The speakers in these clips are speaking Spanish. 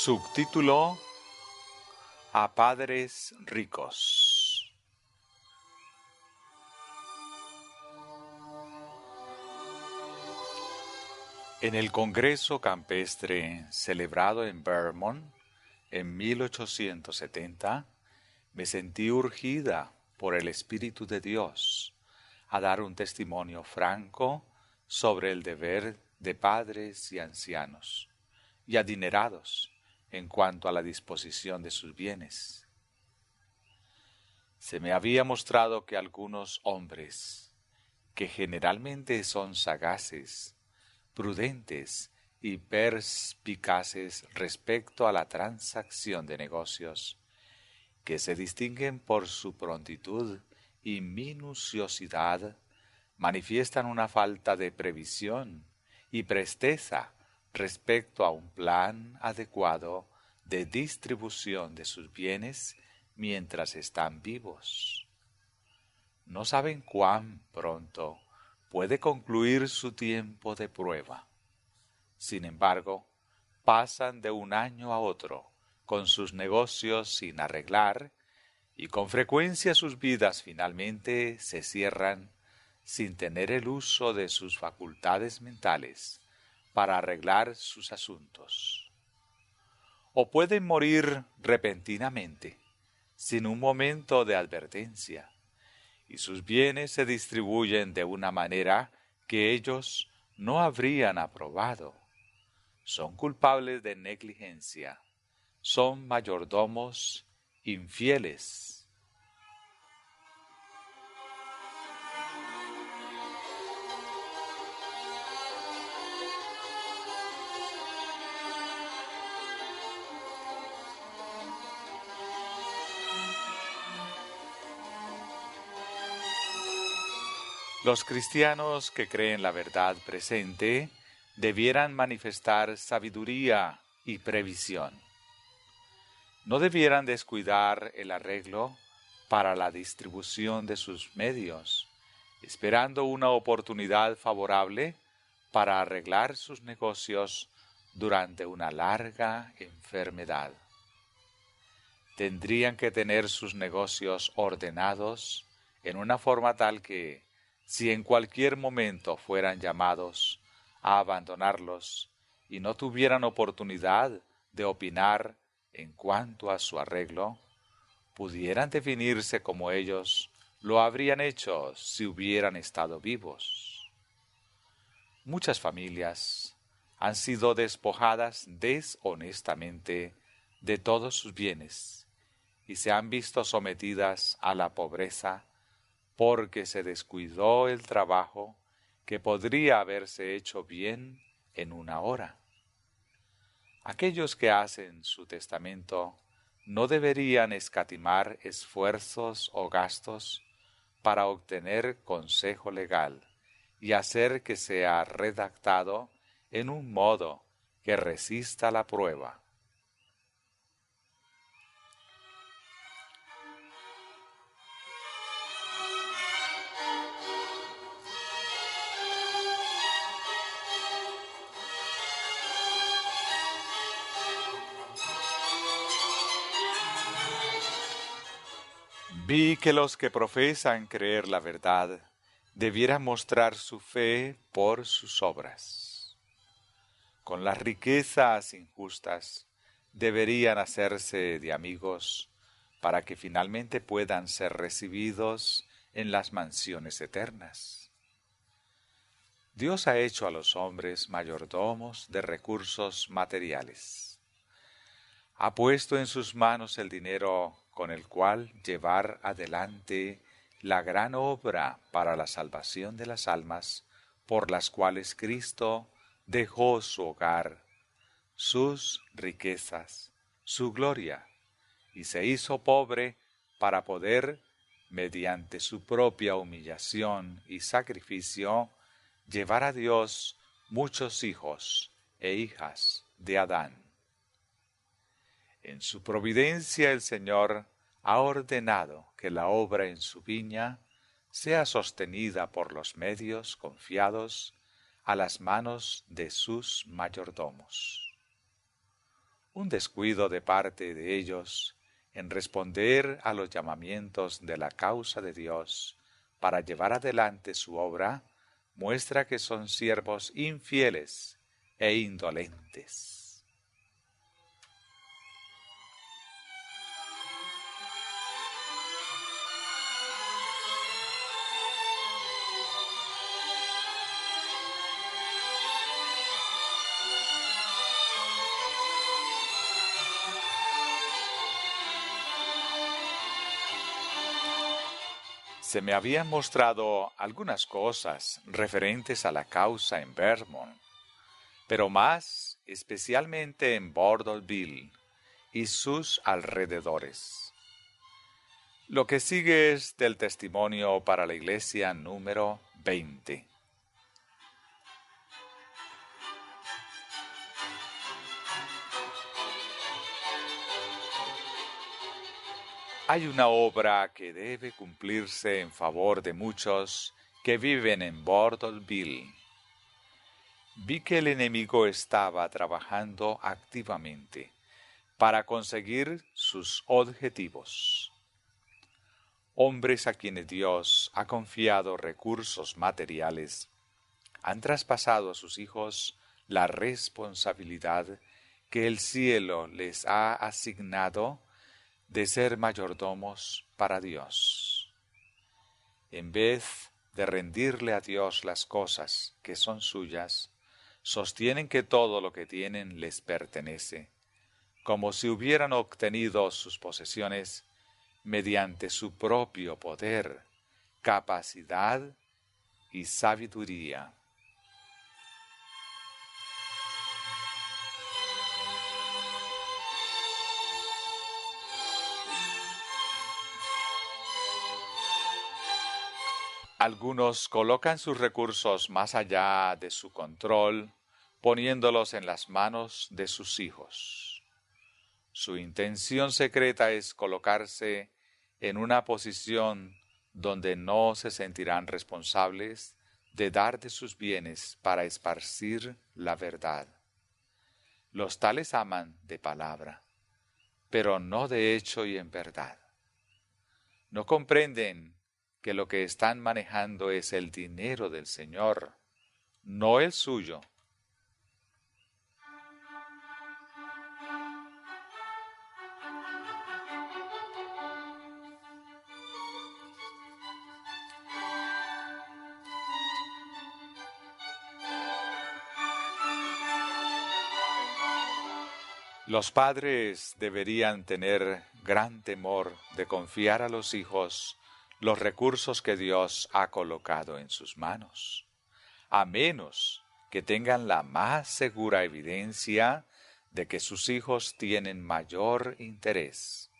Subtítulo: A padres ricos. En el Congreso Campestre celebrado en Vermont en 1870, me sentí urgida por el Espíritu de Dios a dar un testimonio franco sobre el deber de padres y ancianos y adinerados en cuanto a la disposición de sus bienes. Se me había mostrado que algunos hombres, que generalmente son sagaces, prudentes y perspicaces respecto a la transacción de negocios, que se distinguen por su prontitud y minuciosidad, manifiestan una falta de previsión y presteza respecto a un plan adecuado de distribución de sus bienes mientras están vivos. No saben cuán pronto puede concluir su tiempo de prueba. Sin embargo, pasan de un año a otro con sus negocios sin arreglar y con frecuencia sus vidas finalmente se cierran sin tener el uso de sus facultades mentales para arreglar sus asuntos. O pueden morir repentinamente, sin un momento de advertencia, y sus bienes se distribuyen de una manera que ellos no habrían aprobado. Son culpables de negligencia, son mayordomos infieles. Los cristianos que creen la verdad presente debieran manifestar sabiduría y previsión. No debieran descuidar el arreglo para la distribución de sus medios, esperando una oportunidad favorable para arreglar sus negocios durante una larga enfermedad. Tendrían que tener sus negocios ordenados en una forma tal que, si en cualquier momento fueran llamados a abandonarlos y no tuvieran oportunidad de opinar en cuanto a su arreglo, pudieran definirse como ellos lo habrían hecho si hubieran estado vivos. Muchas familias han sido despojadas deshonestamente de todos sus bienes y se han visto sometidas a la pobreza porque se descuidó el trabajo que podría haberse hecho bien en una hora. Aquellos que hacen su testamento no deberían escatimar esfuerzos o gastos para obtener consejo legal y hacer que sea redactado en un modo que resista la prueba. Vi que los que profesan creer la verdad debieran mostrar su fe por sus obras. Con las riquezas injustas deberían hacerse de amigos para que finalmente puedan ser recibidos en las mansiones eternas. Dios ha hecho a los hombres mayordomos de recursos materiales. Ha puesto en sus manos el dinero con el cual llevar adelante la gran obra para la salvación de las almas por las cuales Cristo dejó su hogar, sus riquezas, su gloria, y se hizo pobre para poder, mediante su propia humillación y sacrificio, llevar a Dios muchos hijos e hijas de Adán. En su providencia el Señor ha ordenado que la obra en su viña sea sostenida por los medios confiados a las manos de sus mayordomos. un descuido de parte de ellos en responder a los llamamientos de la causa de Dios para llevar adelante su obra, muestra que son siervos infieles e indolentes. Se me habían mostrado algunas cosas referentes a la causa en Vermont, pero más especialmente en Bordoville y sus alrededores. Lo que sigue es del testimonio para la iglesia número 20. Hay una obra que debe cumplirse en favor de muchos que viven en Bordoville. Vi que el enemigo estaba trabajando activamente para conseguir sus objetivos. Hombres a quienes Dios ha confiado recursos materiales han traspasado a sus hijos la responsabilidad que el cielo les ha asignado de ser mayordomos para Dios. En vez de rendirle a Dios las cosas que son suyas, sostienen que todo lo que tienen les pertenece, como si hubieran obtenido sus posesiones mediante su propio poder, capacidad y sabiduría. Algunos colocan sus recursos más allá de su control, poniéndolos en las manos de sus hijos. Su intención secreta es colocarse en una posición donde no se sentirán responsables de dar de sus bienes para esparcir la verdad. Los tales aman de palabra, pero no de hecho y en verdad. No comprenden que lo que están manejando es el dinero del Señor, no el suyo. Los padres deberían tener gran temor de confiar a los hijos los recursos que Dios ha colocado en sus manos, a menos que tengan la más segura evidencia de que sus hijos tienen mayor interés,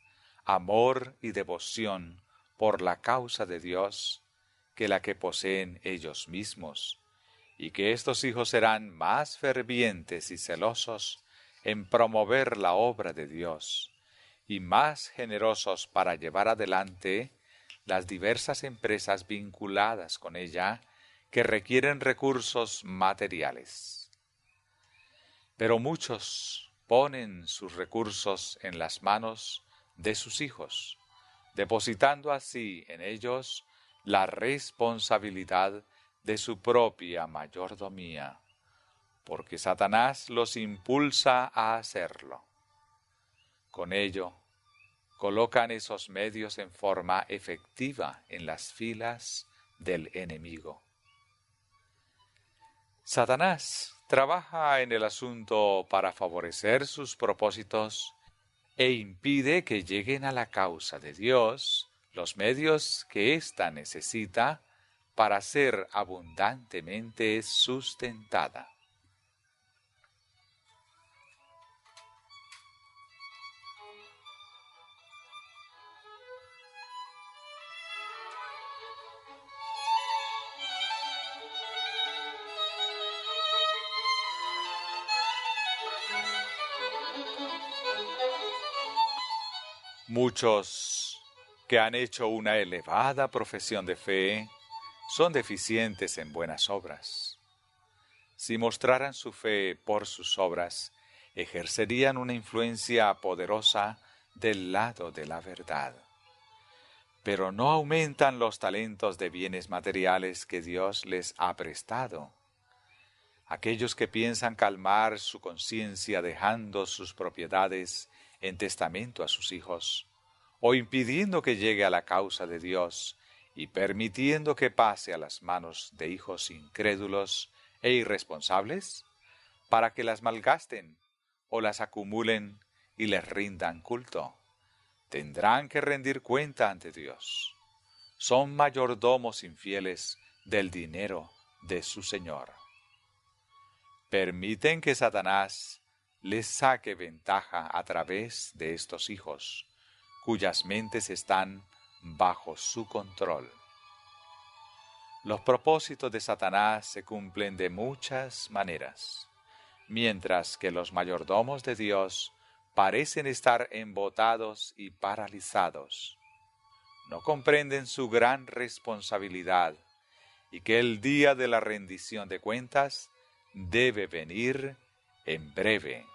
amor y devoción por la causa de Dios que la que poseen ellos mismos, y que estos hijos serán más fervientes y celosos en promover la obra de Dios, y más generosos para llevar adelante las diversas empresas vinculadas con ella que requieren recursos materiales. Pero muchos ponen sus recursos en las manos de sus hijos, depositando así en ellos la responsabilidad de su propia mayordomía, porque Satanás los impulsa a hacerlo. Con ello, colocan esos medios en forma efectiva en las filas del enemigo. Satanás trabaja en el asunto para favorecer sus propósitos e impide que lleguen a la causa de Dios los medios que ésta necesita para ser abundantemente sustentada. Muchos que han hecho una elevada profesión de fe son deficientes en buenas obras. Si mostraran su fe por sus obras, ejercerían una influencia poderosa del lado de la verdad. Pero no aumentan los talentos de bienes materiales que Dios les ha prestado. Aquellos que piensan calmar su conciencia dejando sus propiedades en testamento a sus hijos, o impidiendo que llegue a la causa de Dios y permitiendo que pase a las manos de hijos incrédulos e irresponsables, para que las malgasten o las acumulen y les rindan culto, tendrán que rendir cuenta ante Dios. Son mayordomos infieles del dinero de su Señor. Permiten que Satanás les saque ventaja a través de estos hijos, cuyas mentes están bajo su control. Los propósitos de Satanás se cumplen de muchas maneras, mientras que los mayordomos de Dios parecen estar embotados y paralizados. No comprenden su gran responsabilidad y que el día de la rendición de cuentas debe venir en breve.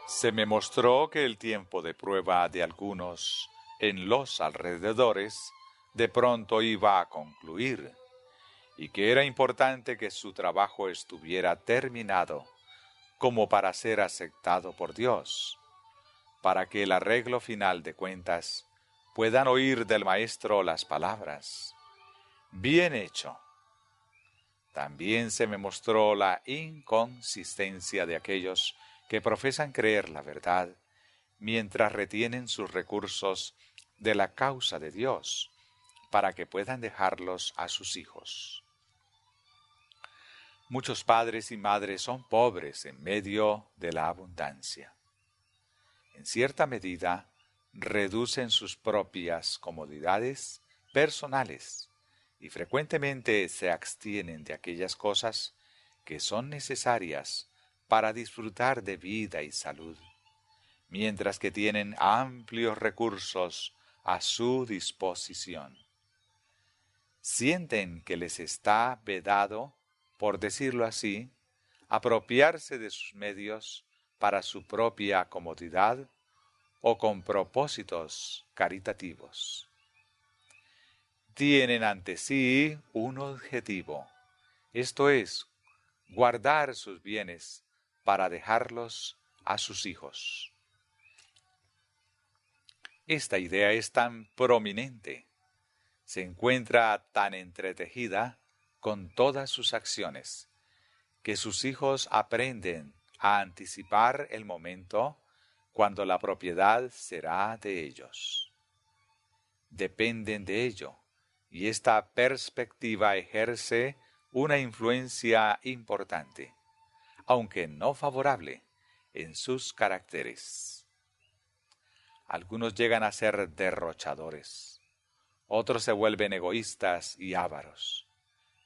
Se me mostró que el tiempo de prueba de algunos en los alrededores de pronto iba a concluir, y que era importante que su trabajo estuviera terminado como para ser aceptado por Dios, para que el arreglo final de cuentas puedan oír del Maestro las palabras: bien hecho. También se me mostró la inconsistencia de aquellos que profesan creer la verdad, mientras retienen sus recursos de la causa de Dios, para que puedan dejarlos a sus hijos. Muchos padres y madres son pobres en medio de la abundancia. En cierta medida, reducen sus propias comodidades personales y frecuentemente se abstienen de aquellas cosas que son necesarias para disfrutar de vida y salud, mientras que tienen amplios recursos a su disposición. Sienten que les está vedado, por decirlo así, apropiarse de sus medios para su propia comodidad o con propósitos caritativos. Tienen ante sí un objetivo, esto es, guardar sus bienes para dejarlos a sus hijos. Esta idea es tan prominente, se encuentra tan entretejida con todas sus acciones, que sus hijos aprenden a anticipar el momento cuando la propiedad será de ellos. Dependen de ello, y esta perspectiva ejerce una influencia importante, aunque no favorable, en sus caracteres. Algunos llegan a ser derrochadores, otros se vuelven egoístas y ávaros,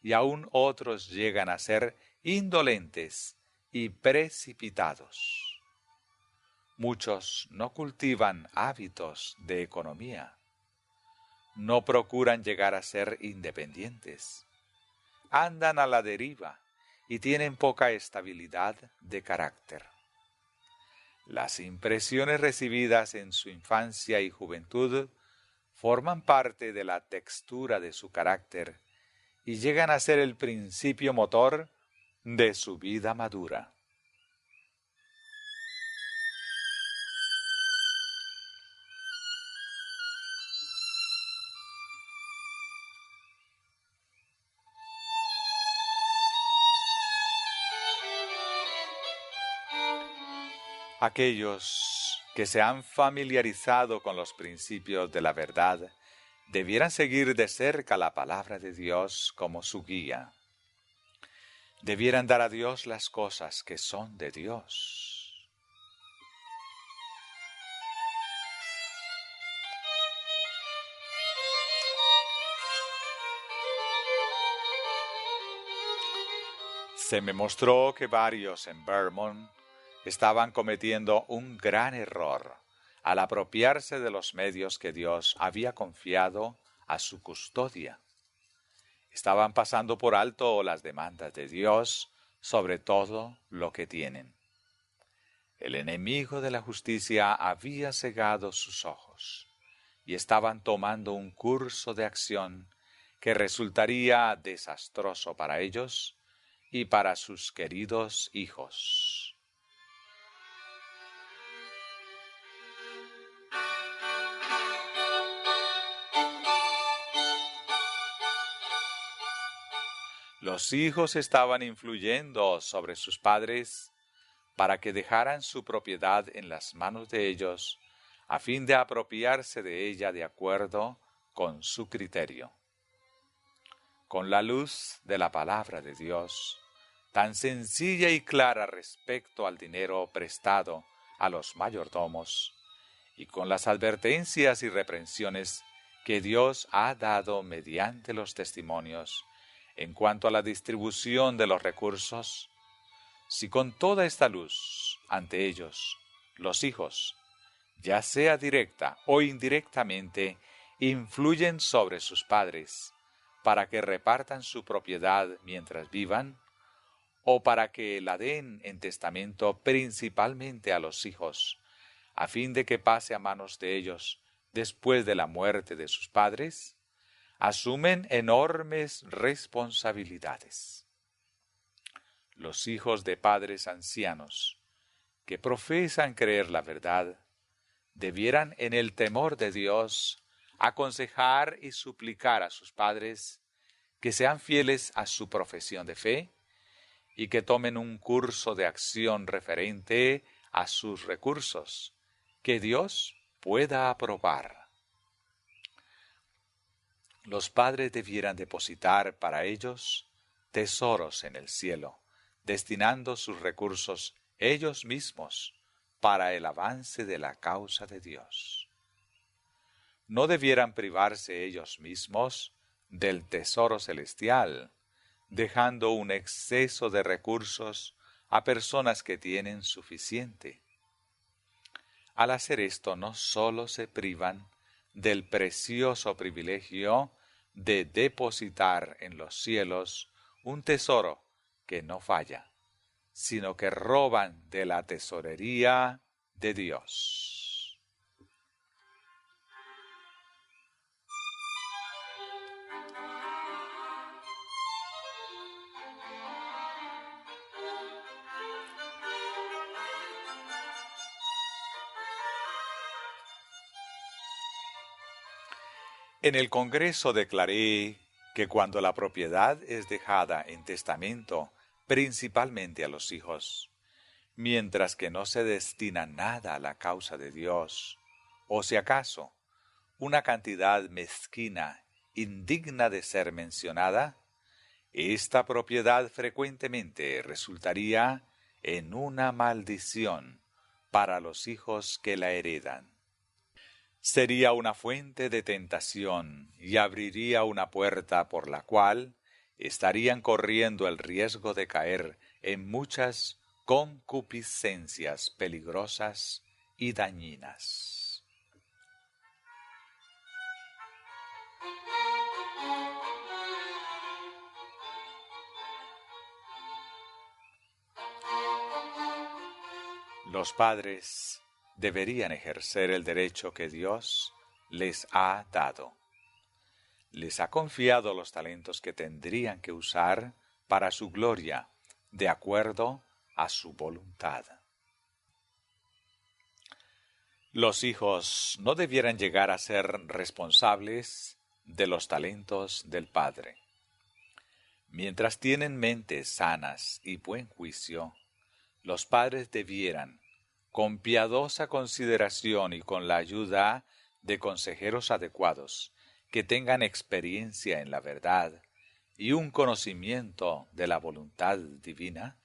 y aún otros llegan a ser indolentes y precipitados. Muchos no cultivan hábitos de economía, no procuran llegar a ser independientes, andan a la deriva y tienen poca estabilidad de carácter. Las impresiones recibidas en su infancia y juventud forman parte de la textura de su carácter y llegan a ser el principio motor de su vida madura. Aquellos que se han familiarizado con los principios de la verdad debieran seguir de cerca la palabra de Dios como su guía. Debieran dar a Dios las cosas que son de Dios. Se me mostró que varios en Vermont estaban cometiendo un gran error al apropiarse de los medios que Dios había confiado a su custodia. Estaban pasando por alto las demandas de Dios sobre todo lo que tienen. El enemigo de la justicia había cegado sus ojos y estaban tomando un curso de acción que resultaría desastroso para ellos y para sus queridos hijos. Los hijos estaban influyendo sobre sus padres para que dejaran su propiedad en las manos de ellos, a fin de apropiarse de ella de acuerdo con su criterio. Con la luz de la palabra de Dios, tan sencilla y clara respecto al dinero prestado a los mayordomos, y con las advertencias y reprensiones que Dios ha dado mediante los testimonios en cuanto a la distribución de los recursos, si con toda esta luz ante ellos, los hijos, ya sea directa o indirectamente, influyen sobre sus padres para que repartan su propiedad mientras vivan, o para que la den en testamento principalmente a los hijos, a fin de que pase a manos de ellos después de la muerte de sus padres, asumen enormes responsabilidades. Los hijos de padres ancianos que profesan creer la verdad debieran en el temor de Dios aconsejar y suplicar a sus padres que sean fieles a su profesión de fe y que tomen un curso de acción referente a sus recursos que Dios pueda aprobar. Los padres debieran depositar para ellos tesoros en el cielo, destinando sus recursos ellos mismos para el avance de la causa de Dios. No debieran privarse ellos mismos del tesoro celestial, dejando un exceso de recursos a personas que tienen suficiente. Al hacer esto, no solo se privan del precioso privilegio de depositar en los cielos un tesoro que no falla, sino que roban de la tesorería de Dios. En el Congreso declaré que cuando la propiedad es dejada en testamento principalmente a los hijos, mientras que no se destina nada a la causa de Dios, o si acaso una cantidad mezquina, indigna de ser mencionada, esta propiedad frecuentemente resultaría en una maldición para los hijos que la heredan. Sería una fuente de tentación y abriría una puerta por la cual estarían corriendo el riesgo de caer en muchas concupiscencias peligrosas y dañinas. Los padres deberían ejercer el derecho que Dios les ha dado. Les ha confiado los talentos que tendrían que usar para su gloria, de acuerdo a su voluntad. Los hijos no debieran llegar a ser responsables de los talentos del Padre. Mientras tienen mentes sanas y buen juicio, los padres debieran, con piadosa consideración y con la ayuda de consejeros adecuados, que tengan experiencia en la verdad y un conocimiento de la voluntad divina,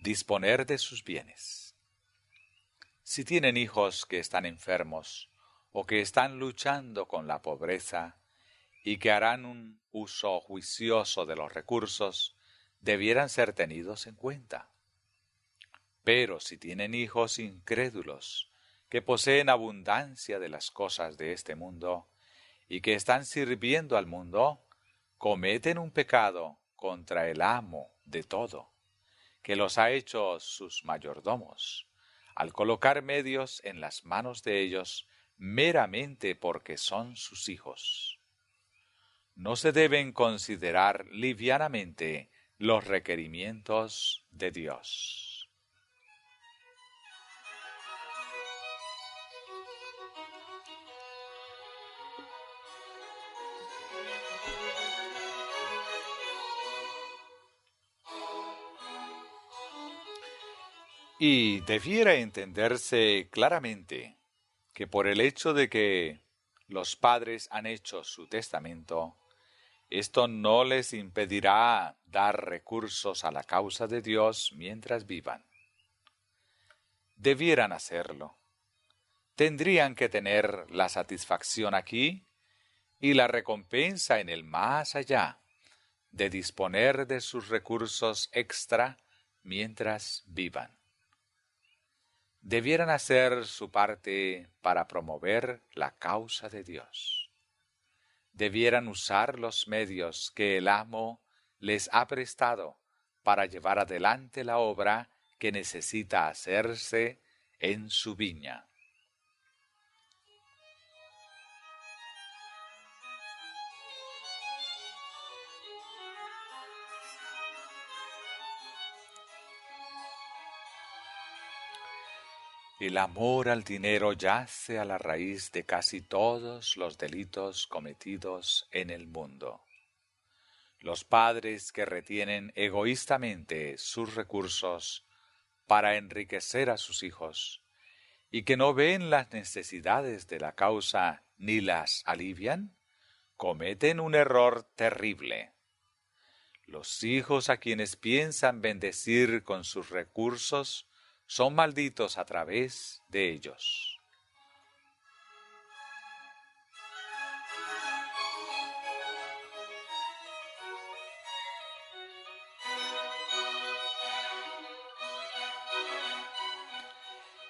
disponer de sus bienes. Si tienen hijos que están enfermos o que están luchando con la pobreza y que harán un uso juicioso de los recursos, debieran ser tenidos en cuenta. Pero si tienen hijos incrédulos, que poseen abundancia de las cosas de este mundo, y que están sirviendo al mundo, cometen un pecado contra el amo de todo, que los ha hecho sus mayordomos, al colocar medios en las manos de ellos meramente porque son sus hijos. No se deben considerar livianamente los requerimientos de Dios. Y debiera entenderse claramente que por el hecho de que los padres han hecho su testamento, esto no les impedirá dar recursos a la causa de Dios mientras vivan. Debieran hacerlo. Tendrían que tener la satisfacción aquí y la recompensa en el más allá de disponer de sus recursos extra mientras vivan. Debieran hacer su parte para promover la causa de Dios. Debieran usar los medios que el amo les ha prestado para llevar adelante la obra que necesita hacerse en su viña. El amor al dinero yace a la raíz de casi todos los delitos cometidos en el mundo. Los padres que retienen egoístamente sus recursos para enriquecer a sus hijos y que no ven las necesidades de la causa ni las alivian, cometen un error terrible. Los hijos a quienes piensan bendecir con sus recursos son malditos a través de ellos.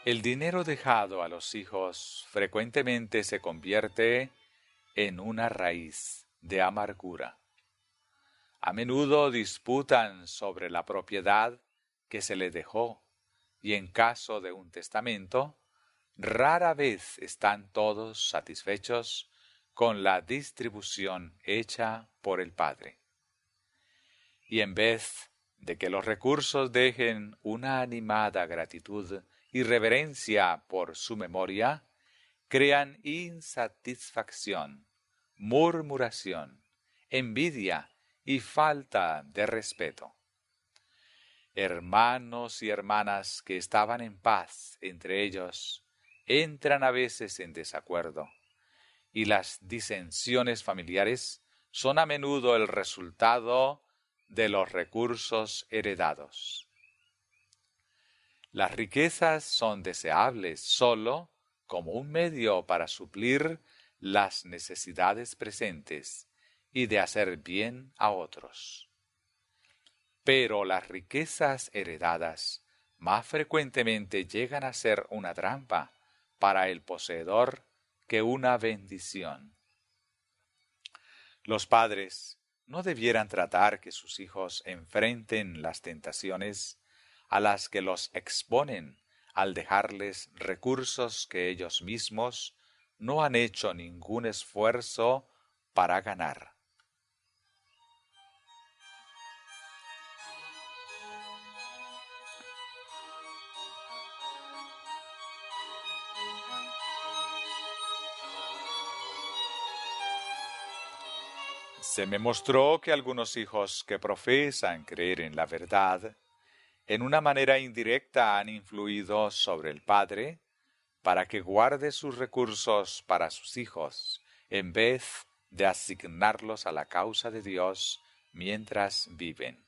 El dinero dejado a los hijos frecuentemente se convierte en una raíz de amargura. A menudo disputan sobre la propiedad que se les dejó y en caso de un testamento, rara vez están todos satisfechos con la distribución hecha por el Padre. Y en vez de que los recursos dejen una animada gratitud y reverencia por su memoria, crean insatisfacción, murmuración, envidia y falta de respeto. Hermanos y hermanas que estaban en paz entre ellos entran a veces en desacuerdo, y las disensiones familiares son a menudo el resultado de los recursos heredados. Las riquezas son deseables sólo como un medio para suplir las necesidades presentes y de hacer bien a otros. Pero las riquezas heredadas más frecuentemente llegan a ser una trampa para el poseedor que una bendición. Los padres no debieran tratar que sus hijos enfrenten las tentaciones a las que los exponen al dejarles recursos que ellos mismos no han hecho ningún esfuerzo para ganar. Se me mostró que algunos hijos que profesan creer en la verdad, en una manera indirecta han influido sobre el padre para que guarde sus recursos para sus hijos, en vez de asignarlos a la causa de Dios mientras viven.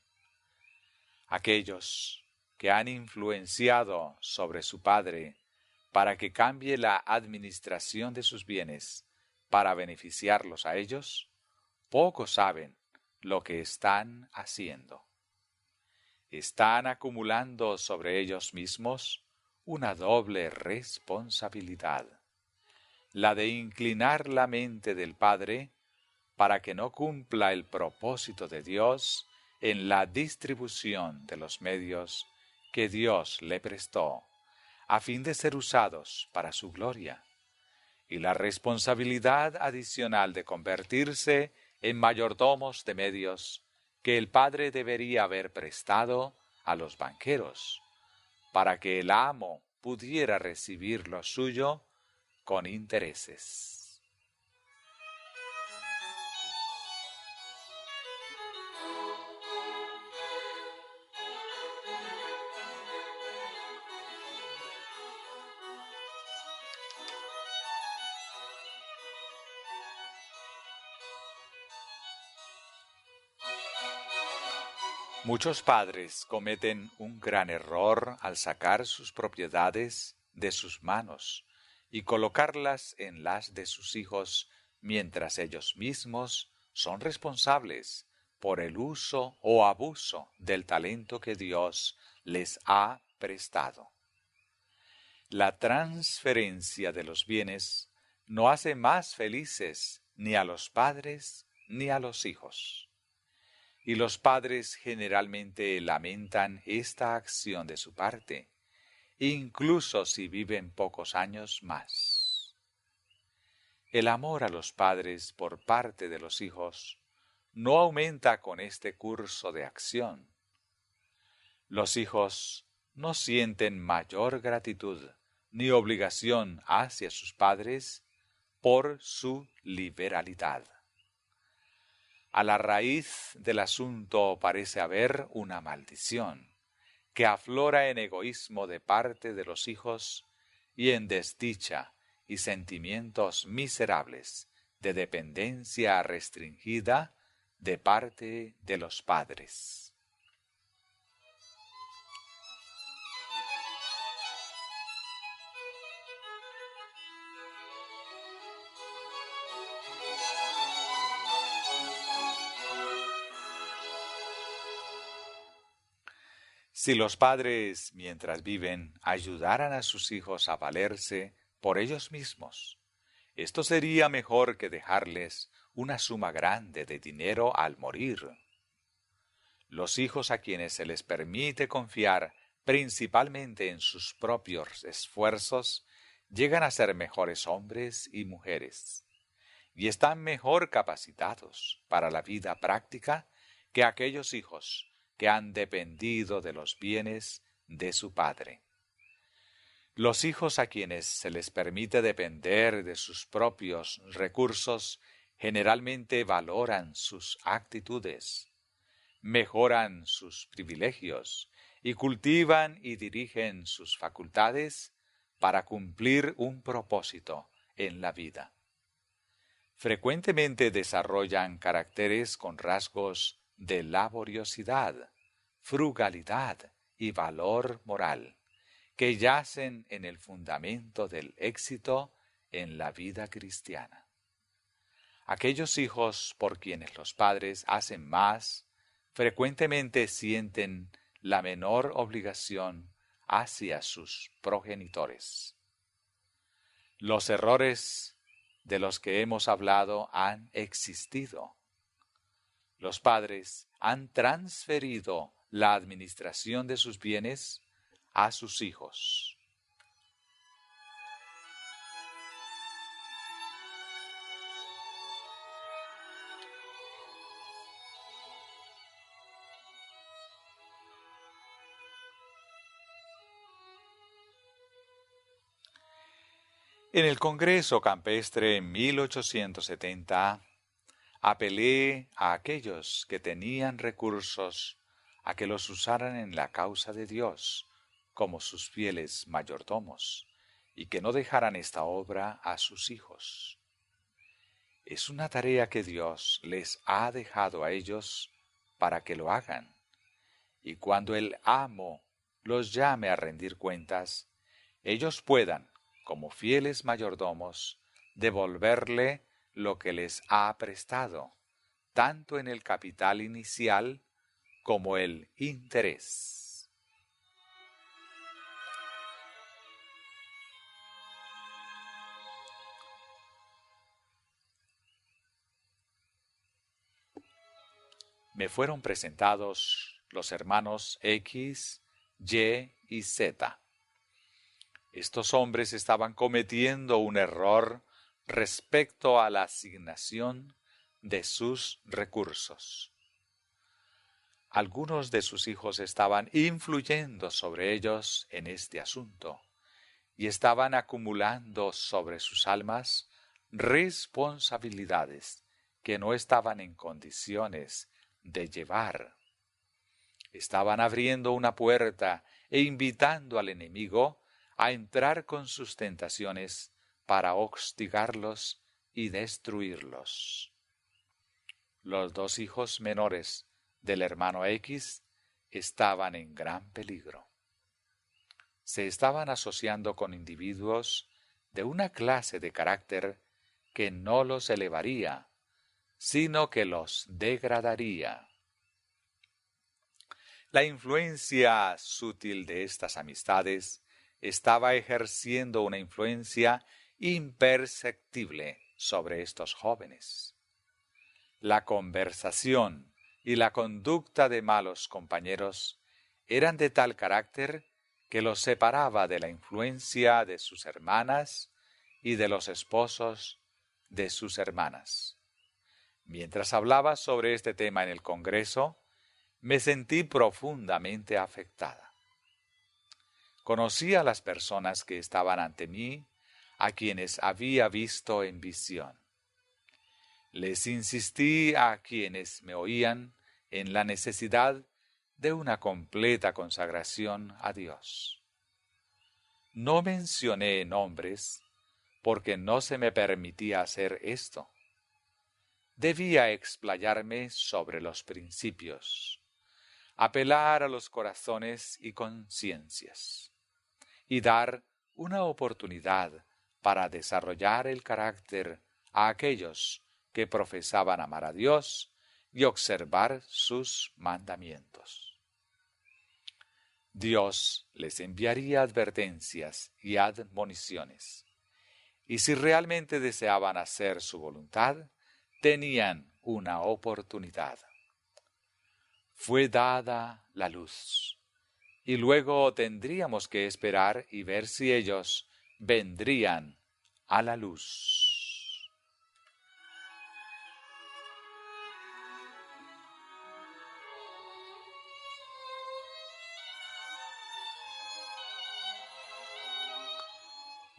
Aquellos que han influenciado sobre su padre para que cambie la administración de sus bienes para beneficiarlos a ellos, poco saben lo que están haciendo. están acumulando sobre ellos mismos una doble responsabilidad, la de inclinar la mente del Padre para que no cumpla el propósito de Dios en la distribución de los medios que Dios le prestó, a fin de ser usados para su gloria, y la responsabilidad adicional de convertirse en mayordomos de medios que el Padre debería haber prestado a los banqueros, para que el amo pudiera recibir lo suyo con intereses. Muchos padres cometen un gran error al sacar sus propiedades de sus manos y colocarlas en las de sus hijos, mientras ellos mismos son responsables por el uso o abuso del talento que Dios les ha prestado. La transferencia de los bienes no hace más felices ni a los padres ni a los hijos. Y los padres generalmente lamentan esta acción de su parte, incluso si viven pocos años más. El amor a los padres por parte de los hijos no aumenta con este curso de acción. Los hijos no sienten mayor gratitud ni obligación hacia sus padres por su liberalidad. A la raíz del asunto parece haber una maldición, que aflora en egoísmo de parte de los hijos y en desdicha y sentimientos miserables de dependencia restringida de parte de los padres. Si los padres, mientras viven, ayudaran a sus hijos a valerse por ellos mismos, esto sería mejor que dejarles una suma grande de dinero al morir. Los hijos a quienes se les permite confiar principalmente en sus propios esfuerzos llegan a ser mejores hombres y mujeres, y están mejor capacitados para la vida práctica que aquellos hijos que han dependido de los bienes de su padre. Los hijos a quienes se les permite depender de sus propios recursos generalmente valoran sus actitudes, mejoran sus privilegios y cultivan y dirigen sus facultades para cumplir un propósito en la vida. Frecuentemente desarrollan caracteres con rasgos de laboriosidad, frugalidad y valor moral, que yacen en el fundamento del éxito en la vida cristiana. Aquellos hijos por quienes los padres hacen más, frecuentemente sienten la menor obligación hacia sus progenitores. Los errores de los que hemos hablado han existido. Los padres han transferido la administración de sus bienes a sus hijos. En el Congreso Campestre en 1870, apelé a aquellos que tenían recursos a que los usaran en la causa de Dios como sus fieles mayordomos y que no dejaran esta obra a sus hijos. Es una tarea que Dios les ha dejado a ellos para que lo hagan, y cuando el amo los llame a rendir cuentas, ellos puedan, como fieles mayordomos, devolverle lo que les ha prestado, tanto en el capital inicial como el interés. Me fueron presentados los hermanos X, Y y Z. Estos hombres estaban cometiendo un error respecto a la asignación de sus recursos. Algunos de sus hijos estaban influyendo sobre ellos en este asunto y estaban acumulando sobre sus almas responsabilidades que no estaban en condiciones de llevar. Estaban abriendo una puerta e invitando al enemigo a entrar con sus tentaciones para hostigarlos y destruirlos. Los dos hijos menores del hermano X estaban en gran peligro. Se estaban asociando con individuos de una clase de carácter que no los elevaría, sino que los degradaría. La influencia sutil de estas amistades estaba ejerciendo una influencia imperceptible sobre estos jóvenes. La conversación y la conducta de malos compañeros eran de tal carácter que los separaba de la influencia de sus hermanas y de los esposos de sus hermanas. Mientras hablaba sobre este tema en el Congreso, me sentí profundamente afectada. Conocí a las personas que estaban ante mí, a quienes había visto en visión. Les insistí a quienes me oían en la necesidad de una completa consagración a Dios. No mencioné nombres porque no se me permitía hacer esto. Debía explayarme sobre los principios, apelar a los corazones y conciencias, y dar una oportunidad para desarrollar el carácter a aquellos que profesaban amar a Dios y observar sus mandamientos. Dios les enviaría advertencias y admoniciones, y si realmente deseaban hacer su voluntad, tenían una oportunidad. Fue dada la luz, y luego tendríamos que esperar y ver si ellos vendrían a la luz.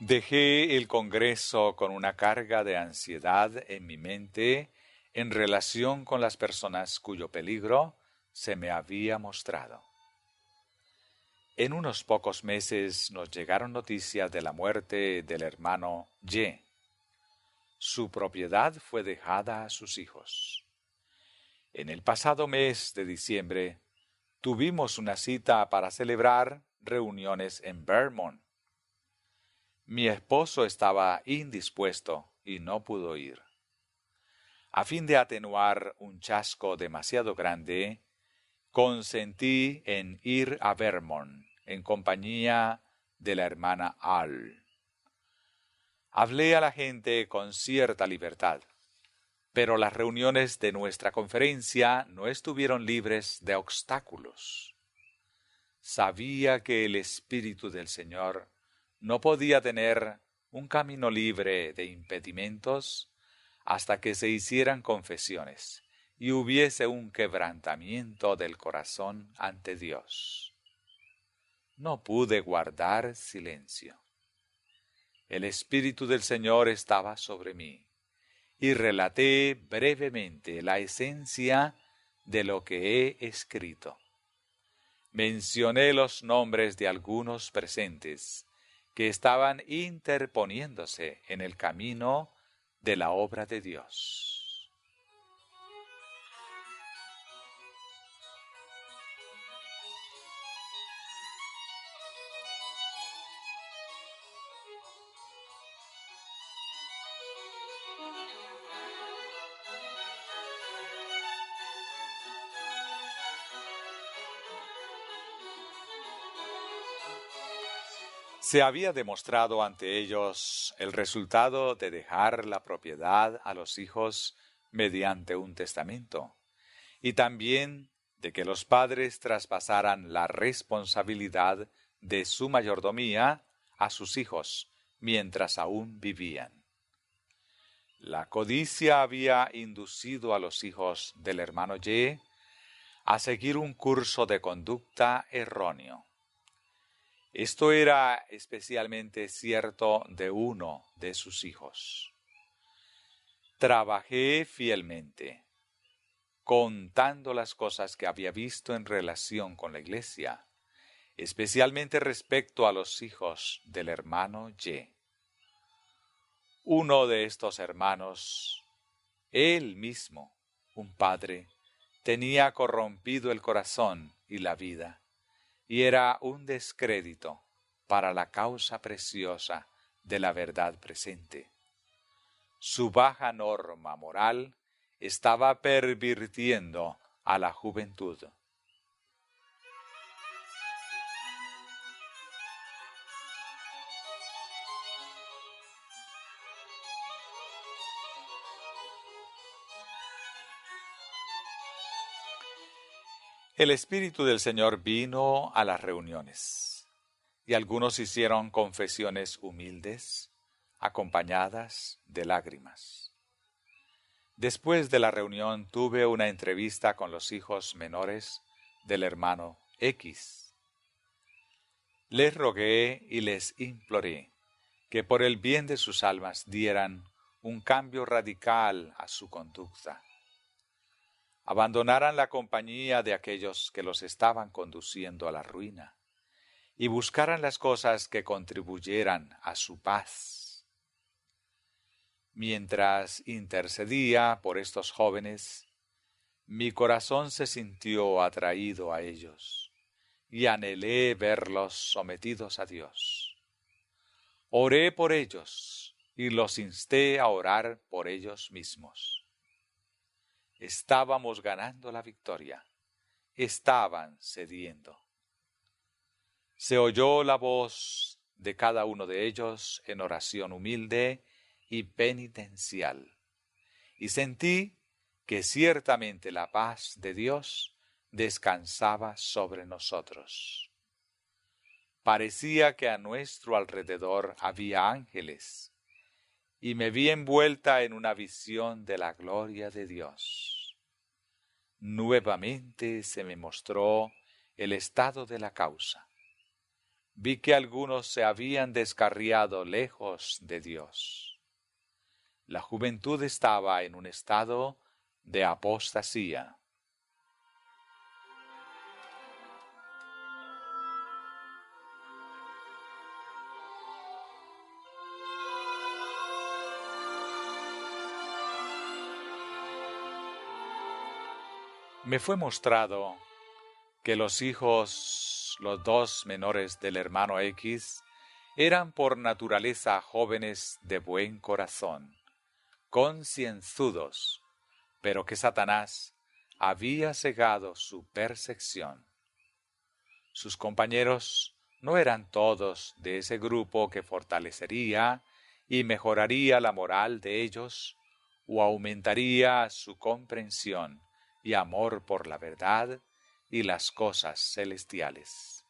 Dejé el Congreso con una carga de ansiedad en mi mente en relación con las personas cuyo peligro se me había mostrado. En unos pocos meses nos llegaron noticias de la muerte del hermano Y. Su propiedad fue dejada a sus hijos. En el pasado mes de diciembre tuvimos una cita para celebrar reuniones en Vermont. Mi esposo estaba indispuesto y no pudo ir. A fin de atenuar un chasco demasiado grande, consentí en ir a Vermont en compañía de la hermana Al. Hablé a la gente con cierta libertad, pero las reuniones de nuestra conferencia no estuvieron libres de obstáculos. Sabía que el Espíritu del Señor no podía tener un camino libre de impedimentos hasta que se hicieran confesiones y hubiese un quebrantamiento del corazón ante Dios. No pude guardar silencio. El Espíritu del Señor estaba sobre mí y relaté brevemente la esencia de lo que he escrito. Mencioné los nombres de algunos presentes que estaban interponiéndose en el camino de la obra de Dios. Se había demostrado ante ellos el resultado de dejar la propiedad a los hijos mediante un testamento, y también de que los padres traspasaran la responsabilidad de su mayordomía a sus hijos mientras aún vivían. La codicia había inducido a los hijos del hermano Ye a seguir un curso de conducta erróneo. Esto era especialmente cierto de uno de sus hijos. Trabajé fielmente, contando las cosas que había visto en relación con la iglesia, especialmente respecto a los hijos del hermano Ye. Uno de estos hermanos, él mismo, un padre, tenía corrompido el corazón y la vida, y era un descrédito para la causa preciosa de la verdad presente. Su baja norma moral estaba pervirtiendo a la juventud. El Espíritu del Señor vino a las reuniones, y algunos hicieron confesiones humildes, acompañadas de lágrimas. Después de la reunión tuve una entrevista con los hijos menores del hermano X. Les rogué y les imploré que por el bien de sus almas dieran un cambio radical a su conducta, abandonaran la compañía de aquellos que los estaban conduciendo a la ruina y buscaran las cosas que contribuyeran a su paz. Mientras intercedía por estos jóvenes, mi corazón se sintió atraído a ellos y anhelé verlos sometidos a Dios. Oré por ellos y los insté a orar por ellos mismos. Estábamos ganando la victoria, estaban cediendo. Se oyó la voz de cada uno de ellos en oración humilde y penitencial, y sentí que ciertamente la paz de Dios descansaba sobre nosotros. Parecía que a nuestro alrededor había ángeles, y me vi envuelta en una visión de la gloria de Dios. Nuevamente se me mostró el estado de la causa. Vi que algunos se habían descarriado lejos de Dios. La juventud estaba en un estado de apostasía. Me fue mostrado que los dos menores del hermano X, eran por naturaleza jóvenes de buen corazón, concienzudos, pero que Satanás había cegado su percepción. Sus compañeros no eran todos de ese grupo que fortalecería y mejoraría la moral de ellos o aumentaría su comprensión y amor por la verdad y las cosas celestiales.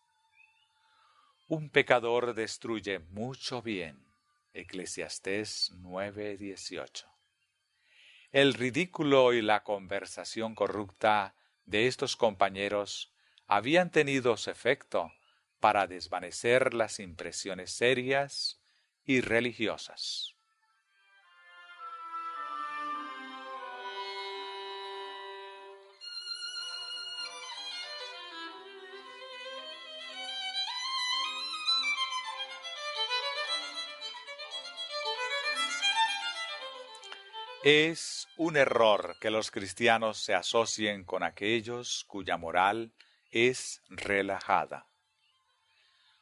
Un pecador destruye mucho bien. Eclesiastés 9:18. El ridículo y la conversación corrupta de estos compañeros habían tenido su efecto para desvanecer las impresiones serias y religiosas. Es un error que los cristianos se asocien con aquellos cuya moral es relajada.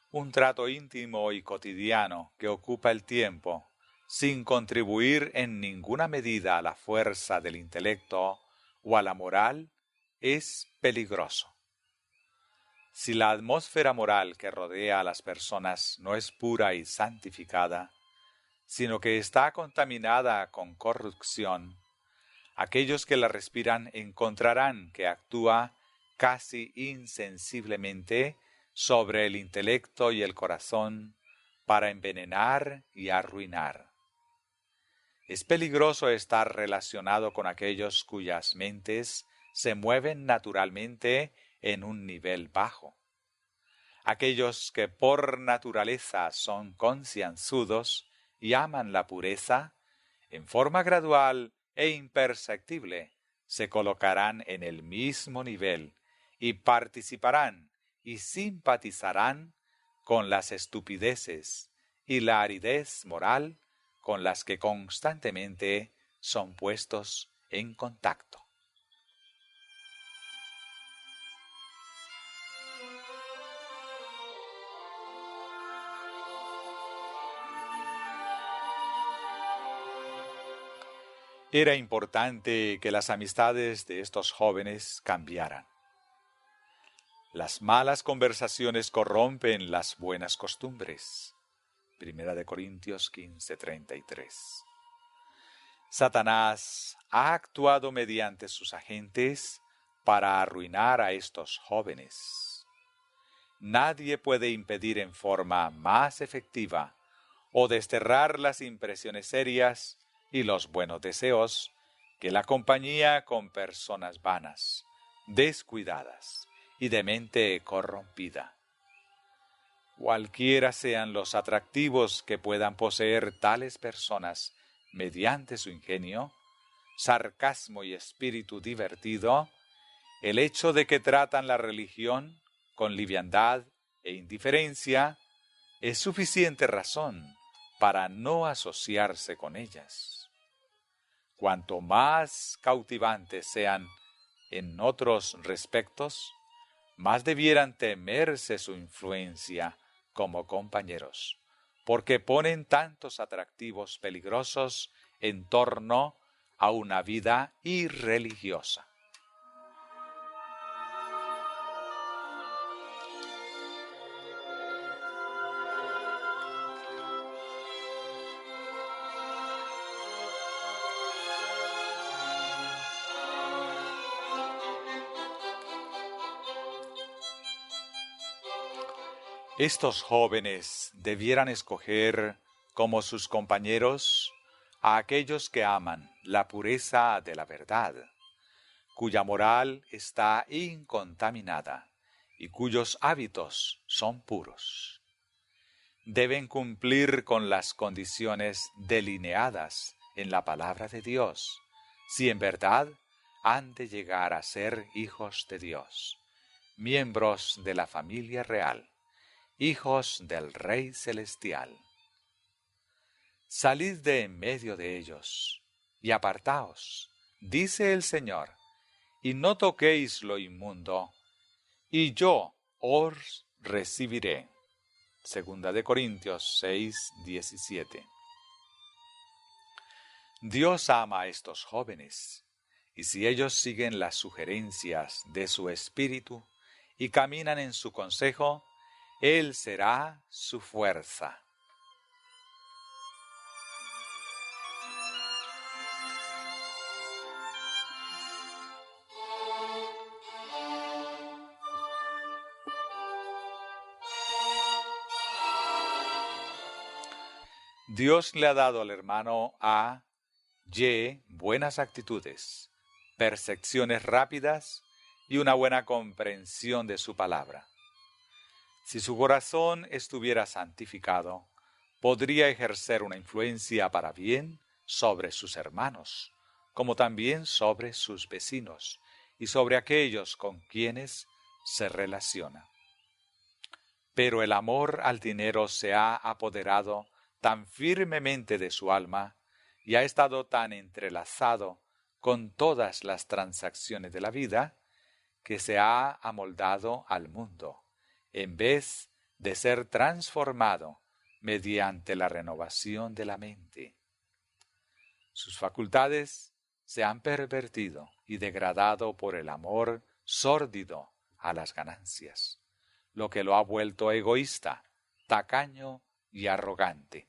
Un trato íntimo y cotidiano que ocupa el tiempo, sin contribuir en ninguna medida a la fuerza del intelecto o a la moral, es peligroso. Si la atmósfera moral que rodea a las personas no es pura y santificada, sino que está contaminada con corrupción, aquellos que la respiran encontrarán que actúa casi insensiblemente sobre el intelecto y el corazón para envenenar y arruinar. Es peligroso estar relacionado con aquellos cuyas mentes se mueven naturalmente en un nivel bajo. Aquellos que por naturaleza son concienzudos y aman la pureza, en forma gradual e imperceptible, se colocarán en el mismo nivel y participarán y simpatizarán con las estupideces y la aridez moral con las que constantemente son puestos en contacto. Era importante que las amistades de estos jóvenes cambiaran. Las malas conversaciones corrompen las buenas costumbres. Primera de Corintios 15:33. Satanás ha actuado mediante sus agentes para arruinar a estos jóvenes. Nadie puede impedir en forma más efectiva o desterrar las impresiones serias y los buenos deseos que la compañía con personas vanas, descuidadas y de mente corrompida. Cualquiera sean los atractivos que puedan poseer tales personas mediante su ingenio, sarcasmo y espíritu divertido, el hecho de que tratan la religión con liviandad e indiferencia es suficiente razón para no asociarse con ellas. Cuanto más cautivantes sean en otros respectos, más debieran temerse su influencia como compañeros, porque ponen tantos atractivos peligrosos en torno a una vida irreligiosa. Estos jóvenes debieran escoger como sus compañeros a aquellos que aman la pureza de la verdad, cuya moral está incontaminada y cuyos hábitos son puros. Deben cumplir con las condiciones delineadas en la palabra de Dios, si en verdad han de llegar a ser hijos de Dios, miembros de la familia real, hijos del Rey Celestial. Salid de en medio de ellos, y apartaos, dice el Señor, y no toquéis lo inmundo, y yo os recibiré. Segunda de Corintios 6:17. Dios ama a estos jóvenes, y si ellos siguen las sugerencias de su espíritu y caminan en su consejo, Él será su fuerza. Dios le ha dado al hermano A. Y buenas actitudes, percepciones rápidas y una buena comprensión de su palabra. Si su corazón estuviera santificado, podría ejercer una influencia para bien sobre sus hermanos, como también sobre sus vecinos y sobre aquellos con quienes se relaciona. Pero el amor al dinero se ha apoderado tan firmemente de su alma y ha estado tan entrelazado con todas las transacciones de la vida, que se ha amoldado al mundo, en vez de ser transformado mediante la renovación de la mente. Sus facultades se han pervertido y degradado por el amor sórdido a las ganancias. lo que lo ha vuelto egoísta, tacaño y arrogante.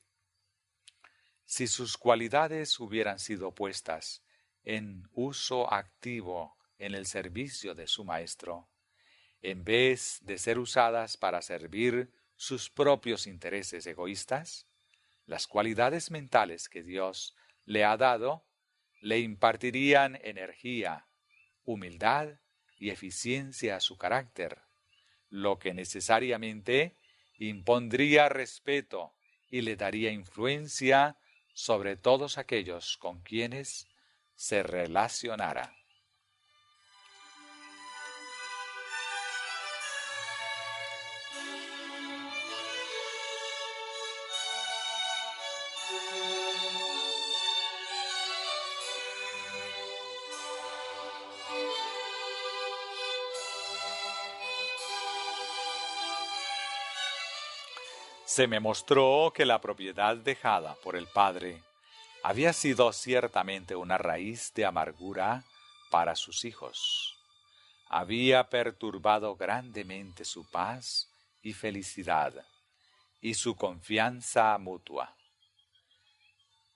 Si sus cualidades hubieran sido puestas en uso activo en el servicio de su maestro, en vez de ser usadas para servir sus propios intereses egoístas, las cualidades mentales que Dios le ha dado le impartirían energía, humildad y eficiencia a su carácter, lo que necesariamente impondría respeto y le daría influencia sobre todos aquellos con quienes se relacionara. Se me mostró que la propiedad dejada por el Padre había sido ciertamente una raíz de amargura para sus hijos. Había perturbado grandemente su paz y felicidad y su confianza mutua.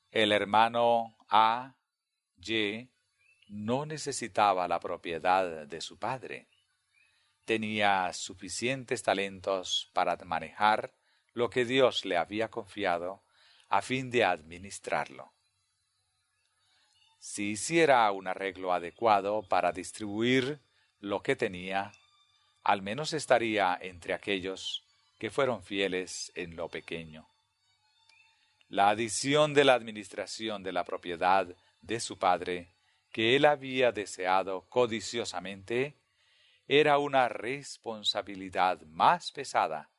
El hermano A. Y. no necesitaba la propiedad de su padre. Tenía suficientes talentos para manejar lo que Dios le había confiado a fin de administrarlo. Si hiciera un arreglo adecuado para distribuir lo que tenía, al menos estaría entre aquellos que fueron fieles en lo pequeño. La adición de la administración de la propiedad de su padre, que él había deseado codiciosamente, era una responsabilidad más pesada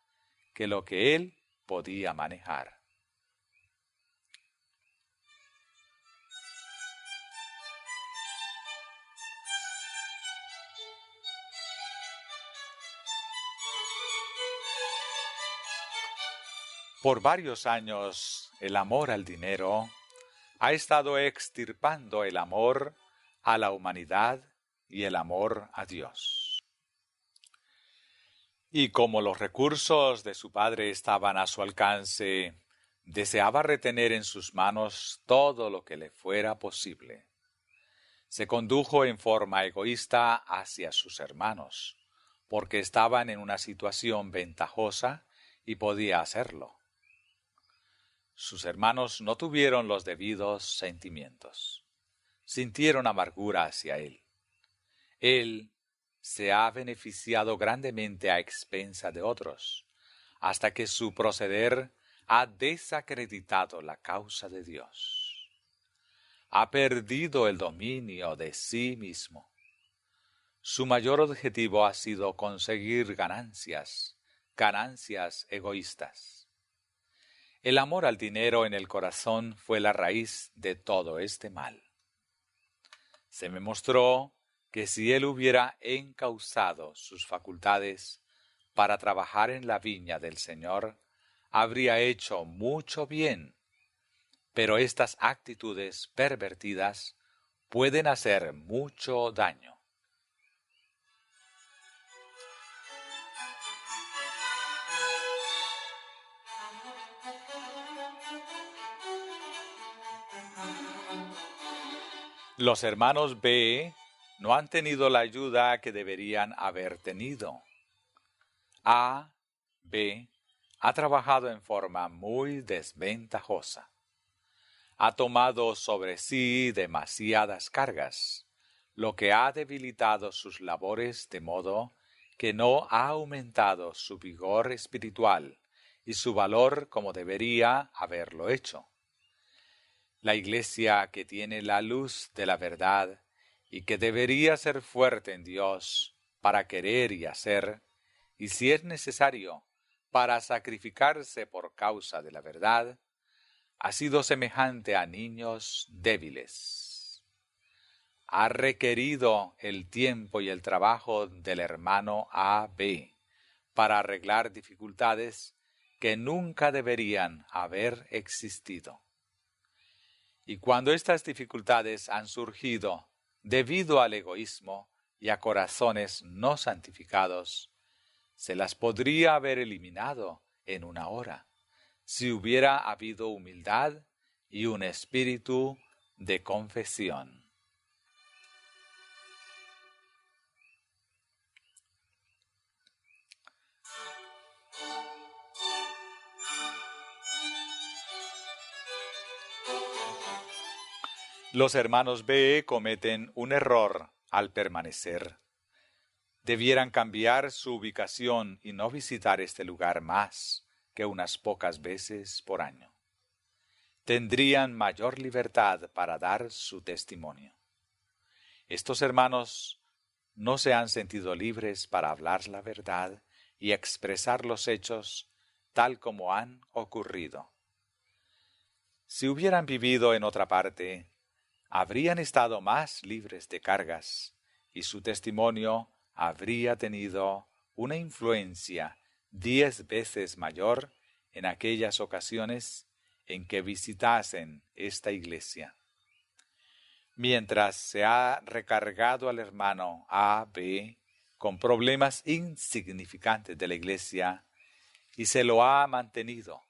que lo que él podía manejar. Por varios años, el amor al dinero ha estado extirpando el amor a la humanidad y el amor a Dios. Y como los recursos de su padre estaban a su alcance, deseaba retener en sus manos todo lo que le fuera posible. Se condujo en forma egoísta hacia sus hermanos, porque estaban en una situación ventajosa y podía hacerlo. Sus hermanos no tuvieron los debidos sentimientos. Sintieron amargura hacia él. Él se ha beneficiado grandemente a expensa de otros, hasta que su proceder ha desacreditado la causa de Dios. Ha perdido el dominio de sí mismo. Su mayor objetivo ha sido conseguir ganancias egoístas. El amor al dinero en el corazón fue la raíz de todo este mal. Se me mostró que si él hubiera encauzado sus facultades para trabajar en la viña del Señor, habría hecho mucho bien, pero estas actitudes pervertidas pueden hacer mucho daño. Los hermanos B no han tenido la ayuda que deberían haber tenido. A. B. ha trabajado en forma muy desventajosa. Ha tomado sobre sí demasiadas cargas, lo que ha debilitado sus labores de modo que no ha aumentado su vigor espiritual y su valor como debería haberlo hecho. La Iglesia que tiene la luz de la verdad y que debería ser fuerte en Dios para querer y hacer, y si es necesario, para sacrificarse por causa de la verdad, ha sido semejante a niños débiles. Ha requerido el tiempo y el trabajo del hermano A. B. para arreglar dificultades que nunca deberían haber existido. Y cuando estas dificultades han surgido debido al egoísmo y a corazones no santificados, se las podría haber eliminado en una hora, si hubiera habido humildad y un espíritu de confesión. Los hermanos B cometen un error al permanecer. Debieran cambiar su ubicación y no visitar este lugar más que unas pocas veces por año. Tendrían mayor libertad para dar su testimonio. Estos hermanos no se han sentido libres para hablar la verdad y expresar los hechos tal como han ocurrido. Si hubieran vivido en otra parte, habrían estado más libres de cargas y su testimonio habría tenido una influencia 10 veces mayor en aquellas ocasiones en que visitasen esta iglesia. Mientras se ha recargado al hermano A, B, con problemas insignificantes de la iglesia y se lo ha mantenido,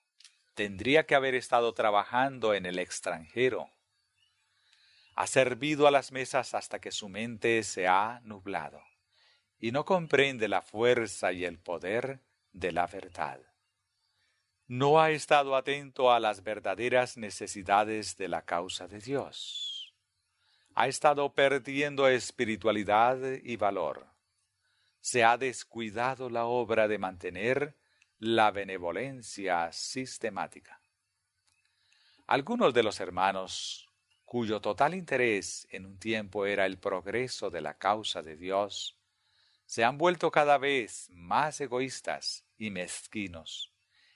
tendría que haber estado trabajando en el extranjero. Ha servido a las mesas hasta que su mente se ha nublado y no comprende la fuerza y el poder de la verdad. No ha estado atento a las verdaderas necesidades de la causa de Dios. Ha estado perdiendo espiritualidad y valor. Se ha descuidado la obra de mantener la benevolencia sistemática. Algunos de los hermanos, cuyo total interés en un tiempo era el progreso de la causa de Dios, se han vuelto cada vez más egoístas y mezquinos,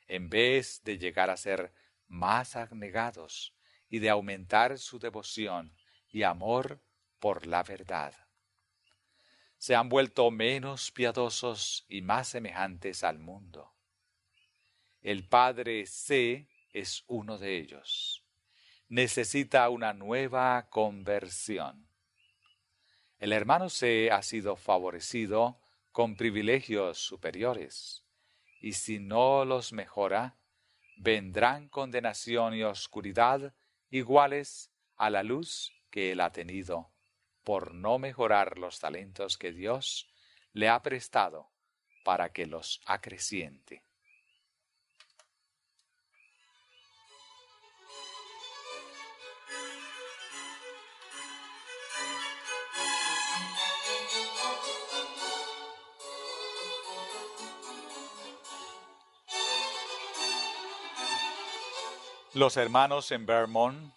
en vez de llegar a ser más abnegados y de aumentar su devoción y amor por la verdad. Se han vuelto menos piadosos y más semejantes al mundo. El padre C es uno de ellos. Necesita una nueva conversión. El hermano C ha sido favorecido con privilegios superiores, y si no los mejora, vendrán condenación y oscuridad iguales a la luz que él ha tenido, por no mejorar los talentos que Dios le ha prestado para que los acreciente. Los hermanos en Vermont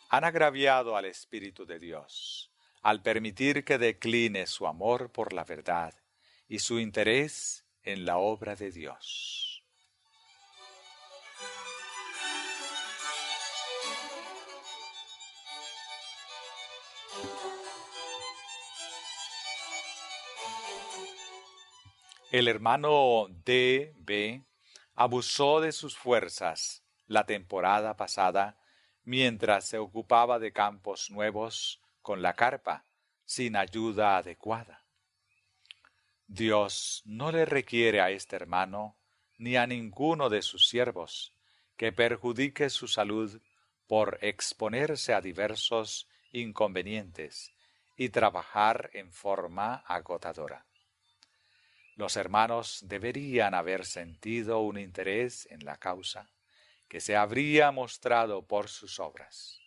han agraviado al Espíritu de Dios al permitir que decline su amor por la verdad y su interés en la obra de Dios. El hermano D.B. abusó de sus fuerzas la temporada pasada mientras se ocupaba de campos nuevos con la carpa sin ayuda adecuada. Dios no le requiere a este hermano ni a ninguno de sus siervos que perjudique su salud por exponerse a diversos inconvenientes y trabajar en forma agotadora. Los hermanos deberían haber sentido un interés en la causa que se habría mostrado por sus obras.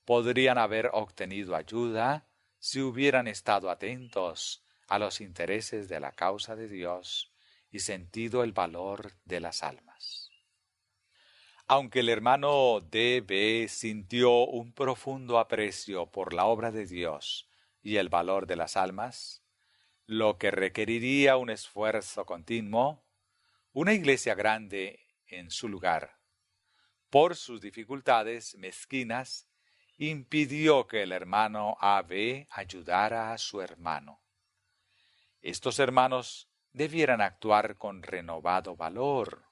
Podrían haber obtenido ayuda si hubieran estado atentos a los intereses de la causa de Dios y sentido el valor de las almas. Aunque el hermano D.B. sintió un profundo aprecio por la obra de Dios y el valor de las almas, lo que requeriría un esfuerzo continuo, una iglesia grande en su lugar, por sus dificultades mezquinas, impidió que el hermano A.B. ayudara a su hermano. Estos hermanos debieran actuar con renovado valor,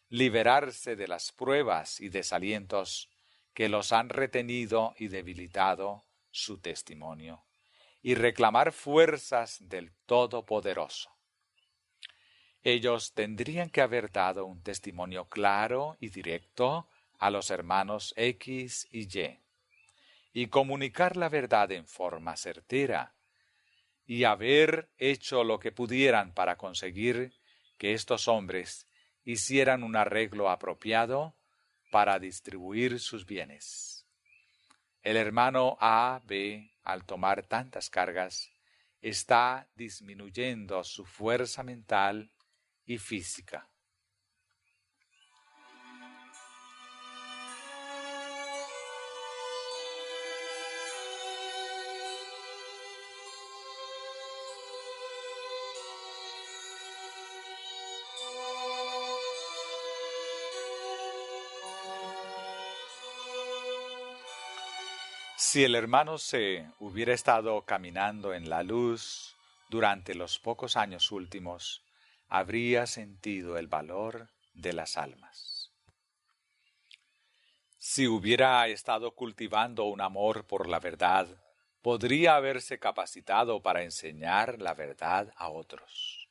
liberarse de las pruebas y desalientos que los han retenido y debilitado su testimonio, y reclamar fuerzas del Todopoderoso. Ellos tendrían que haber dado un testimonio claro y directo a los hermanos X y Y comunicar la verdad en forma certera, y haber hecho lo que pudieran para conseguir que estos hombres hicieran un arreglo apropiado para distribuir sus bienes. El hermano A, B, al tomar tantas cargas, está disminuyendo su fuerza mental y física. Si el hermano C hubiera estado caminando en la luz durante los pocos años últimos, habría sentido el valor de las almas. Si hubiera estado cultivando un amor por la verdad, podría haberse capacitado para enseñar la verdad a otros.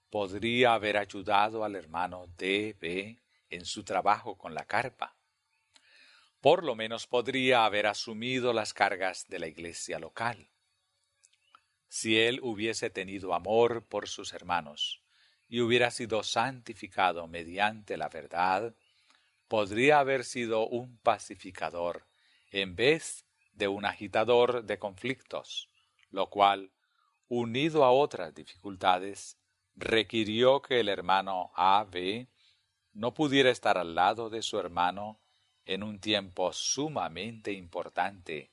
Podría haber ayudado al hermano D.B. en su trabajo con la carpa. Por lo menos podría haber asumido las cargas de la iglesia local. Si él hubiese tenido amor por sus hermanos y hubiera sido santificado mediante la verdad, podría haber sido un pacificador en vez de un agitador de conflictos, lo cual, unido a otras dificultades, requirió que el hermano A.B. no pudiera estar al lado de su hermano en un tiempo sumamente importante,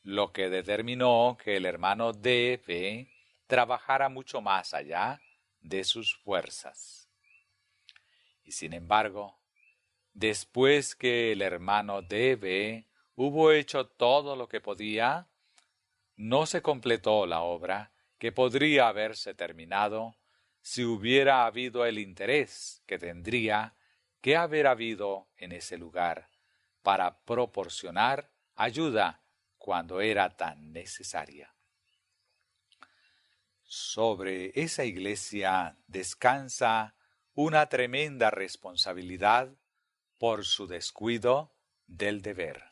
lo que determinó que el hermano D.B. trabajara mucho más allá de sus fuerzas. Y sin embargo, después que el hermano D.B. hubo hecho todo lo que podía, no se completó la obra que podría haberse terminado si hubiera habido el interés que tendría que haber habido en ese lugar para proporcionar ayuda cuando era tan necesaria. Sobre esa iglesia descansa una tremenda responsabilidad por su descuido del deber.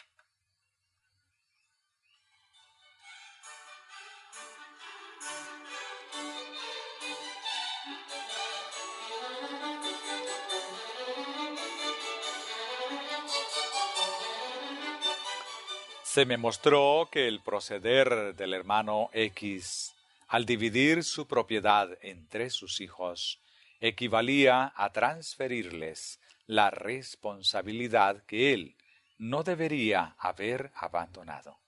Se me mostró que el proceder del hermano X al dividir su propiedad entre sus hijos equivalía a transferirles la responsabilidad que él no debería haber abandonado.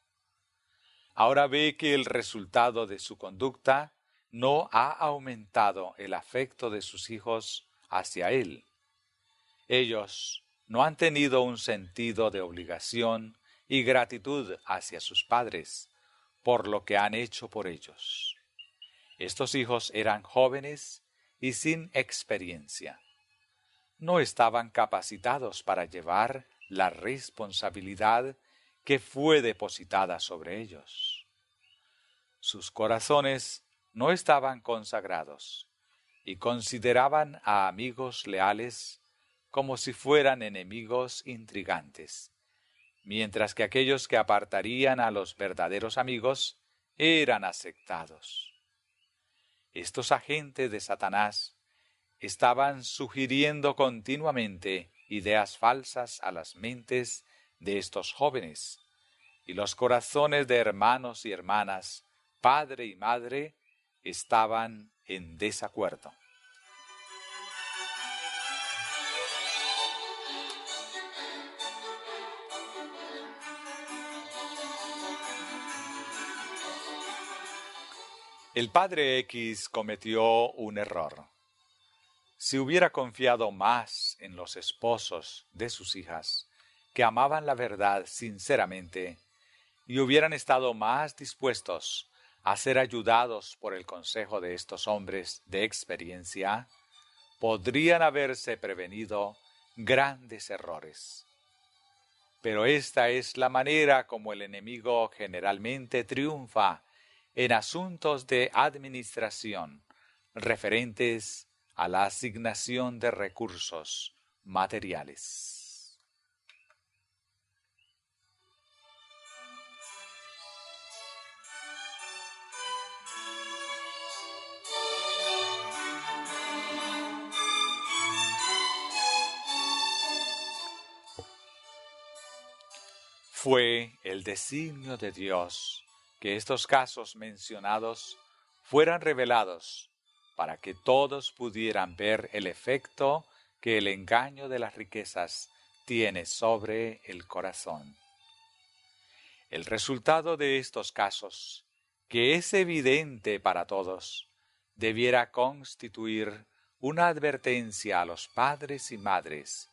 Ahora ve que el resultado de su conducta no ha aumentado el afecto de sus hijos hacia él. Ellos no han tenido un sentido de obligación y gratitud hacia sus padres por lo que han hecho por ellos. Estos hijos eran jóvenes y sin experiencia. No estaban capacitados para llevar la responsabilidad que fue depositada sobre ellos. Sus corazones no estaban consagrados y consideraban a amigos leales como si fueran enemigos intrigantes, mientras que aquellos que apartarían a los verdaderos amigos eran aceptados. Estos agentes de Satanás estaban sugiriendo continuamente ideas falsas a las mentes de estos jóvenes, y los corazones de hermanos y hermanas, padre y madre, estaban en desacuerdo. El padre X cometió un error. Si hubiera confiado más en los esposos de sus hijas, que amaban la verdad sinceramente, y hubieran estado más dispuestos a ser ayudados por el consejo de estos hombres de experiencia, podrían haberse prevenido grandes errores. Pero esta es la manera como el enemigo generalmente triunfa en asuntos de administración referentes a la asignación de recursos materiales. Fue el designio de Dios que estos casos mencionados fueran revelados para que todos pudieran ver el efecto que el engaño de las riquezas tiene sobre el corazón. El resultado de estos casos, que es evidente para todos, debiera constituir una advertencia a los padres y madres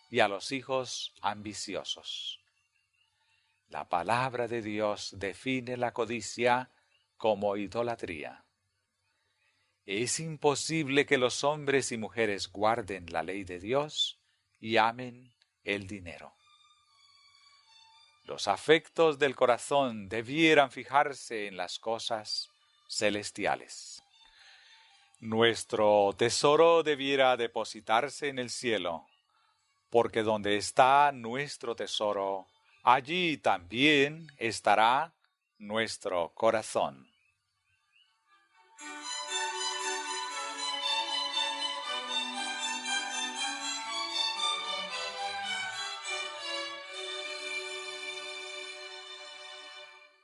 y a los hijos ambiciosos. La palabra de Dios define la codicia como idolatría. Es imposible que los hombres y mujeres guarden la ley de Dios y amen el dinero. Los afectos del corazón debieran fijarse en las cosas celestiales. Nuestro tesoro debiera depositarse en el cielo, porque donde está nuestro tesoro, allí también estará nuestro corazón.